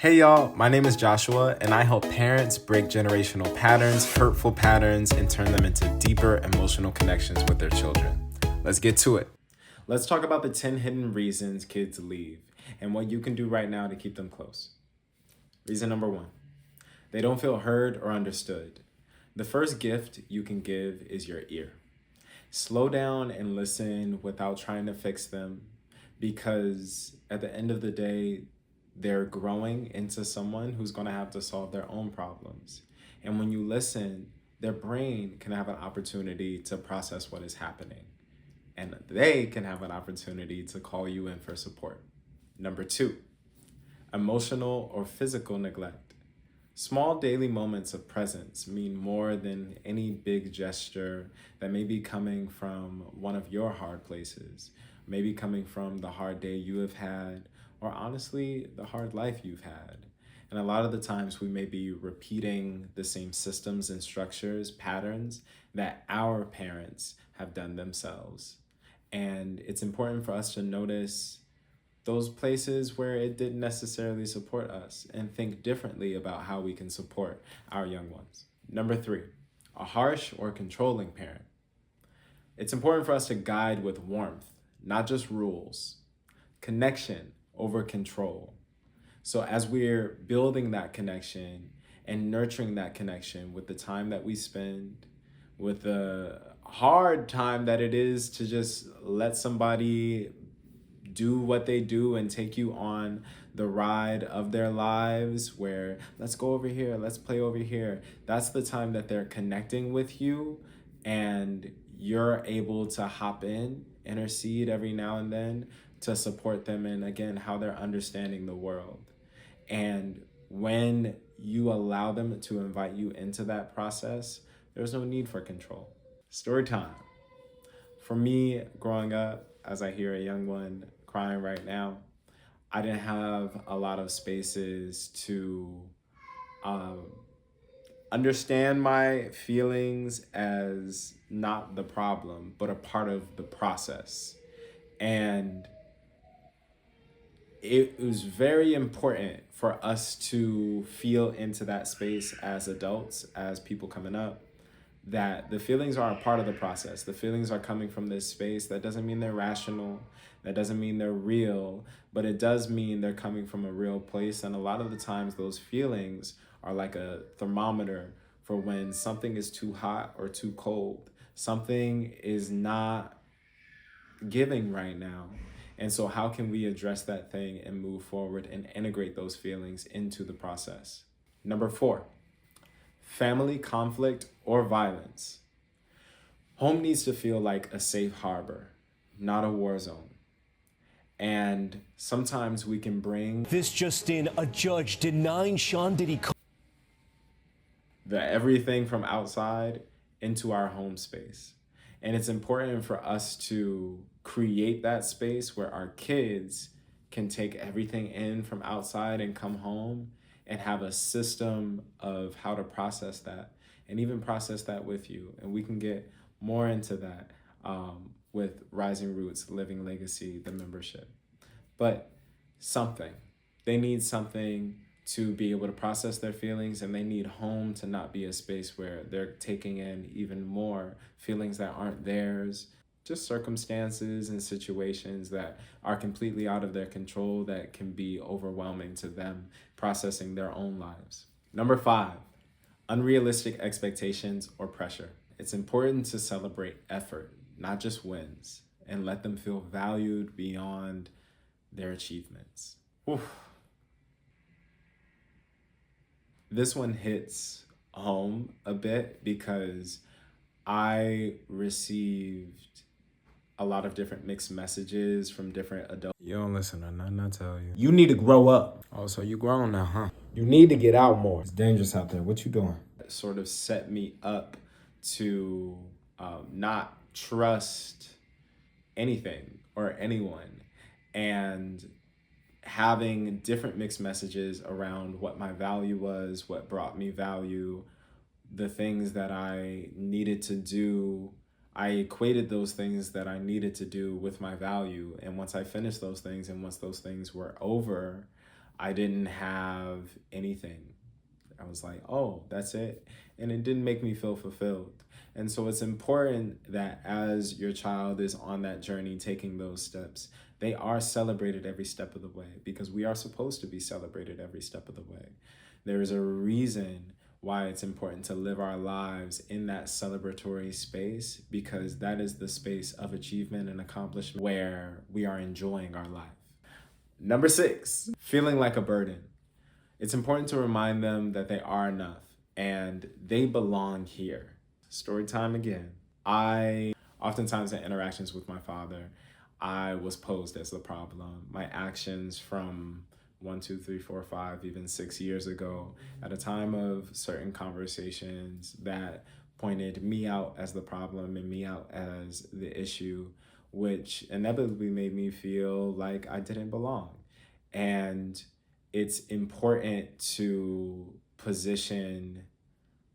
Hey y'all, my name is Joshua and I help parents break generational patterns, hurtful patterns, and turn them into deeper emotional connections with their children. Let's get to it. Let's talk about the 10 hidden reasons kids leave and what you can do right now to keep them close. Reason number 1, they don't feel heard or understood. The first gift you can give is your ear. Slow down and listen without trying to fix them, because at the end of the day, they're growing into someone who's going to have to solve their own problems. And when you listen, their brain can have an opportunity to process what is happening. And they can have an opportunity to call you in for support. Number 2, emotional or physical neglect. Small daily moments of presence mean more than any big gesture that may be coming from one of your hard places, maybe coming from the hard day you have had, or honestly, the hard life you've had. And a lot of the times we may be repeating the same systems and structures, patterns that our parents have done themselves. And it's important for us to notice those places where it didn't necessarily support us and think differently about how we can support our young ones. Number 3, a harsh or controlling parent. It's important for us to guide with warmth, not just rules. Connection over control. So as we're building that connection and nurturing that connection with the time that we spend, with the hard time that it is to just let somebody do what they do and take you on the ride of their lives, where let's go over here, let's play over here. That's the time that they're connecting with you and you're able to hop in, intercede every now and then to support them in, again, how they're understanding the world. And when you allow them to invite you into that process, there's no need for control. Story time. For me, growing up, as I hear a young one crying right now, I didn't have a lot of spaces to understand my feelings as not the problem, but a part of the process. And it was very important for us to feel into that space as adults, as people coming up, that the feelings are a part of the process. The feelings are coming from this space. That doesn't mean they're rational. That doesn't mean they're real, but it does mean they're coming from a real place. And a lot of the times those feelings are like a thermometer for when something is too hot or too cold. Something is not giving right now. And so how can we address that thing and move forward and integrate those feelings into the process? Number 4, family conflict or violence. Home needs to feel like a safe harbor, not a war zone. And sometimes we can bring This just in, a judge denying Sean Diddy the everything from outside into our home space. And it's important for us to create that space where our kids can take everything in from outside and come home and have a system of how to process that and even process that with you. And we can get more into that with Rising Roots, Living Legacy, the membership. But they need something to be able to process their feelings, and they need home to not be a space where they're taking in even more feelings that aren't theirs, just circumstances and situations that are completely out of their control that can be overwhelming to them processing their own lives. Number 5, unrealistic expectations or pressure. It's important to celebrate effort, not just wins, and let them feel valued beyond their achievements. Oof. This one hits home a bit because I received a lot of different mixed messages from different adults. You don't listen to nothing I tell you. You need to grow up. Oh, so you grown now, huh? You need to get out more. It's dangerous out there. What you doing? It sort of set me up to not trust anything or anyone. And having different mixed messages around what my value was, what brought me value, the things that I needed to do, I equated those things that I needed to do with my value. And once I finished those things and once those things were over, I didn't have anything. I was like, oh, that's it. And it didn't make me feel fulfilled. And so it's important that as your child is on that journey, taking those steps, they are celebrated every step of the way, because we are supposed to be celebrated every step of the way. There is a reason why it's important to live our lives in that celebratory space, because that is the space of achievement and accomplishment where we are enjoying our life. Number 6, feeling like a burden. It's important to remind them that they are enough and they belong here. Story time again. Oftentimes in interactions with my father, I was posed as the problem. My actions from 1, 2, 3, 4, 5, even 6 years ago, at a time of certain conversations that pointed me out as the problem and me out as the issue, which inevitably made me feel like I didn't belong. And it's important to position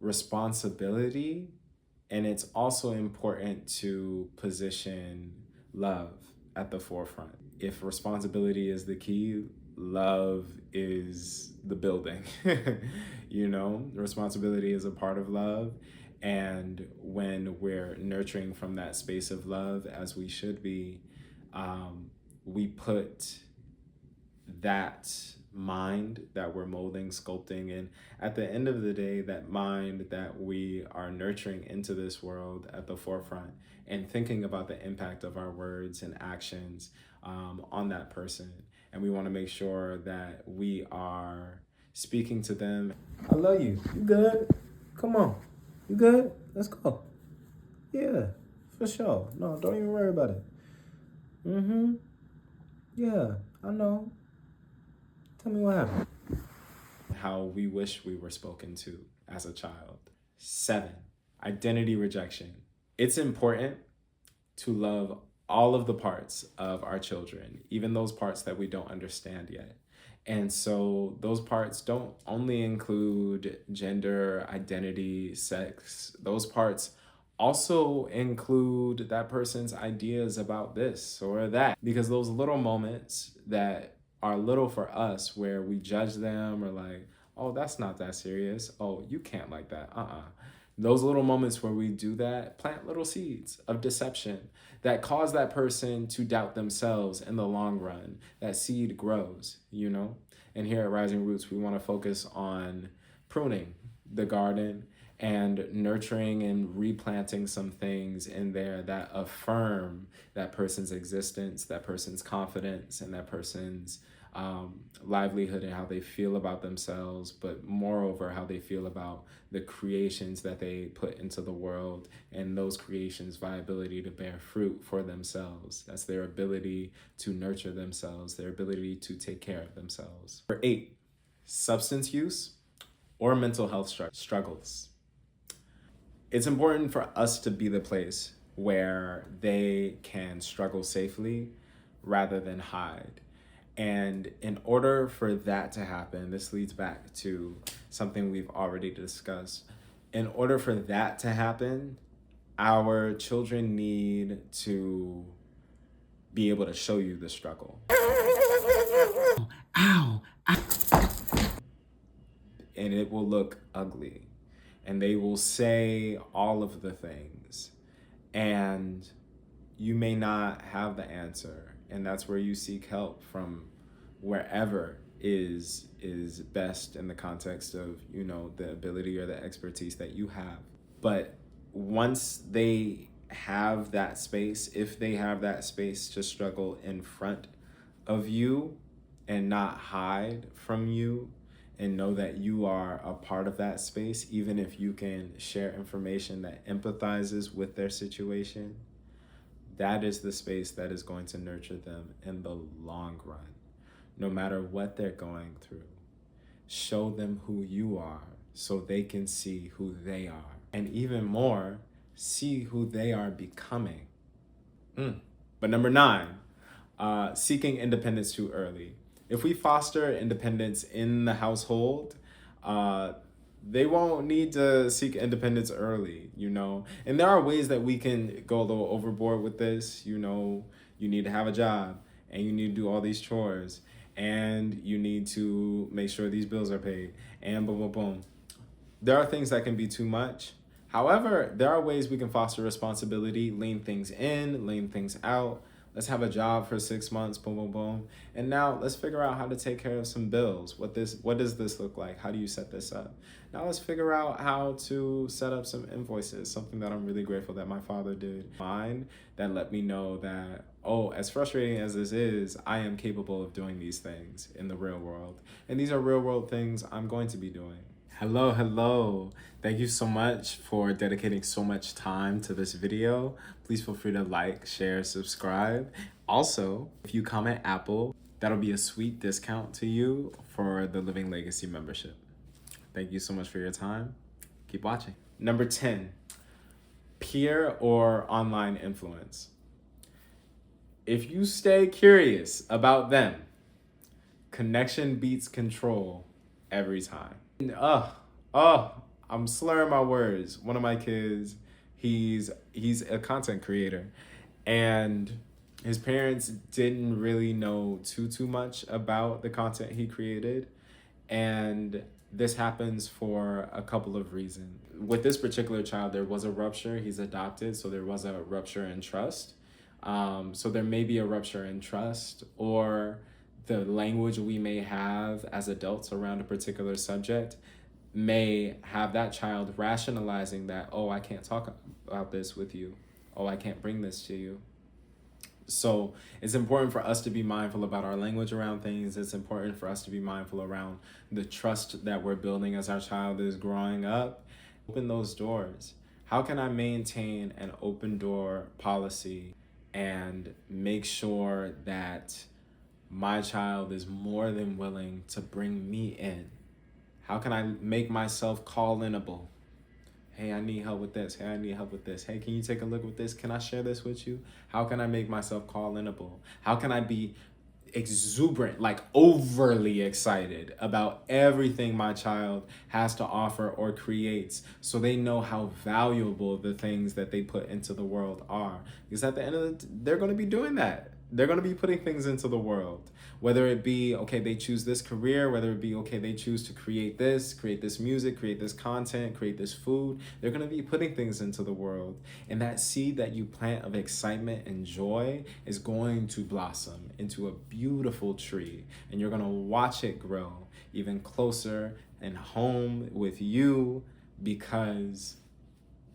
responsibility, and it's also important to position love at the forefront. If responsibility is the key, love is the building. Responsibility is a part of love. And when we're nurturing from that space of love, as we should be, we put that mind that we're molding, sculpting, and at the end of the day, that mind that we are nurturing into this world at the forefront, and thinking about the impact of our words and actions on that person. And we want to make sure that we are speaking to them. I love you. You good? Come on. You good? Let's go. Yeah, for sure. No, don't even worry about it. Yeah, I know. Tell me what happened. How we wish we were spoken to as a child. 7, identity rejection. It's important to love all of the parts of our children, even those parts that we don't understand yet. And so those parts don't only include gender, identity, sex. Those parts also include that person's ideas about this or that, because those little moments that are little for us, where we judge them or like, oh, that's not that serious. Oh, you can't like that. Those little moments where we do that plant little seeds of deception that cause that person to doubt themselves in the long run. That seed grows, And here at Rising Roots, we want to focus on pruning the garden and nurturing and replanting some things in there that affirm that person's existence, that person's confidence, and that person's livelihood, and how they feel about themselves, but moreover, how they feel about the creations that they put into the world, and those creations' viability to bear fruit for themselves. That's their ability to nurture themselves, their ability to take care of themselves. Number 8, substance use or mental health struggles. It's important for us to be the place where they can struggle safely rather than hide. And in order for that to happen, this leads back to something we've already discussed. In order for that to happen, our children need to be able to show you the struggle. Ow. And it will look ugly. And they will say all of the things. And you may not have the answer. And that's where you seek help from wherever is best in the context of, the ability or the expertise that you have. But once they have that space, if they have that space to struggle in front of you and not hide from you, and know that you are a part of that space, even if you can share information that empathizes with their situation, that is the space that is going to nurture them in the long run. No matter what they're going through, show them who you are so they can see who they are. And even more, see who they are becoming. But number 9, seeking independence too early. If we foster independence in the household, they won't need to seek independence early, And there are ways that we can go a little overboard with this. You need to have a job and you need to do all these chores. and you need to make sure these bills are paid, and boom, boom, boom. There are things that can be too much. However, there are ways we can foster responsibility, lean things in, lean things out. Let's have a job for 6 months, boom, boom, boom. And now let's figure out how to take care of some bills. What does this look like? How do you set this up? Now let's figure out how to set up some invoices, something that I'm really grateful that my father did. Mine that let me know that, oh, as frustrating as this is, I am capable of doing these things in the real world. And these are real world things I'm going to be doing. Hello, hello. Thank you so much for dedicating so much time to this video. Please feel free to like, share, subscribe. Also, if you comment Apple, that'll be a sweet discount to you for the Living Legacy membership. Thank you so much for your time. Keep watching. Number 10, peer or online influence. If you stay curious about them, connection beats control every time. I'm slurring my words. One of my kids, he's a content creator, and his parents didn't really know too much about the content he created, and this happens for a couple of reasons. With this particular child, there was a rupture. He's adopted, so there was a rupture in trust. So there may be a rupture in trust, or the language we may have as adults around a particular subject may have that child rationalizing that, oh, I can't talk about this with you. Oh, I can't bring this to you. So it's important for us to be mindful about our language around things. It's important for us to be mindful around the trust that we're building as our child is growing up. Open those doors. How can I maintain an open door policy and make sure that my child is more than willing to bring me in? How can I make myself call-inable? Hey, I need help with this. Hey, I need help with this. Hey, can you take a look at this? Can I share this with you? How can I make myself call-inable? How can I be exuberant, like overly excited about everything my child has to offer or creates, so they know how valuable the things that they put into the world are? Because at the end of they're going to be doing that. They're going to be putting things into the world, whether it be, okay, they choose this career, whether it be, okay, they choose to create this music, create this content, create this food. They're going to be putting things into the world. And that seed that you plant of excitement and joy is going to blossom into a beautiful tree. And you're going to watch it grow even closer and home with you, because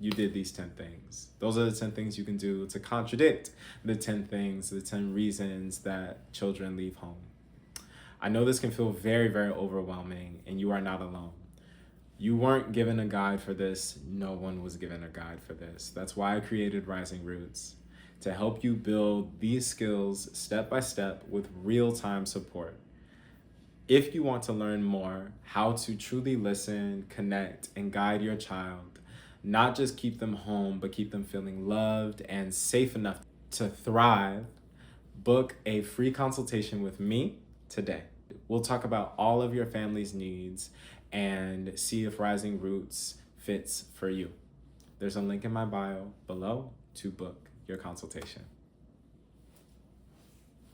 you did these 10 things. Those are the 10 things you can do to contradict the 10 things, the 10 reasons that children leave home. I know this can feel very, very overwhelming, and you are not alone. You weren't given a guide for this. No one was given a guide for this. That's why I created Rising Roots, to help you build these skills step by step with real-time support. If you want to learn more how to truly listen, connect, and guide your child, not just keep them home, but keep them feeling loved and safe enough to thrive, book a free consultation with me today. We'll talk about all of your family's needs and see if Rising Roots fits for you. There's a link in my bio below to book your consultation.